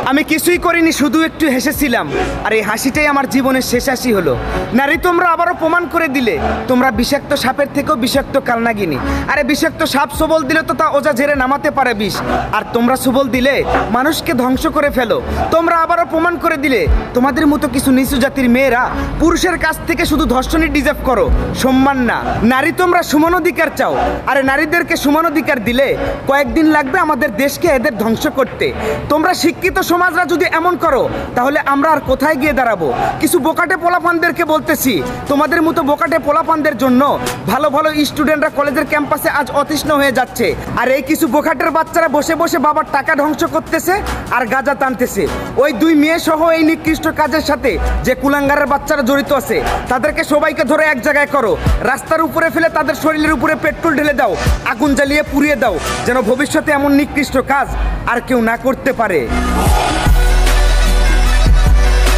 আমি কিছুই করিনি, শুধু একটু হেসেছিলাম। আর এই হাসিটাই আমার জীবনের শেষ হাসি হলো। নারী, তোমরা আবারও প্রমাণ করে দিলে তোমরা বিষাক্ত সাপের থেকেও বিষাক্ত কালনাগিনী। আরে বিষাক্ত সাপ সবল দিলে তো তা ওজা ঝেড়ে নামাতে পারে বিষ, আর তোমরা সবল দিলে মানুষকে ধ্বংস করে ফেলো। তোমরা আবারও প্রমাণ করে দিলে তোমাদের মতো কিছু নিচু জাতির মেয়েরা পুরুষের কাছ থেকে শুধু ধর্ষণই ডিজার্ভ করো, সম্মান না। নারী, তোমরা সমান অধিকার চাও। আরে নারীদেরকে সমান অধিকার দিলে কয়েকদিন লাগবে আমাদের দেশকে এদের ধ্বংস করতে। তোমরা শিক্ষিত সমাজরা যদি এমন করো তাহলে আমরা আর কোথায় গিয়ে দাঁড়াবো? কিছু বোকাটে পোলাপানদেরকে বলতেছি, তোমাদের মতো বোকাটে পোলাপানদের জন্য ভালো ভালো স্টুডেন্টরা কলেজের ক্যাম্পাসে আজ অতিষ্ণ হয়ে যাচ্ছে। আর এই কিছু বোকাটের বাচ্চারা বসে বসে বাবার টাকা ধ্বংস করতেছে আর গাঁজা টানতেছে। ওই দুই মেয়ে সহ এই নিকৃষ্ট কাজের সাথে যে কুলাঙ্গারের বাচ্চারা জড়িত আছে তাদেরকে সবাইকে ধরে এক জায়গায় করো, রাস্তার উপরে ফেলে তাদের শরীরের উপরে পেট্রোল ঢেলে দাও, আগুন জ্বালিয়ে পুড়িয়ে দাও, যেন ভবিষ্যতে এমন নিকৃষ্ট কাজ আর কেউ না করতে পারে।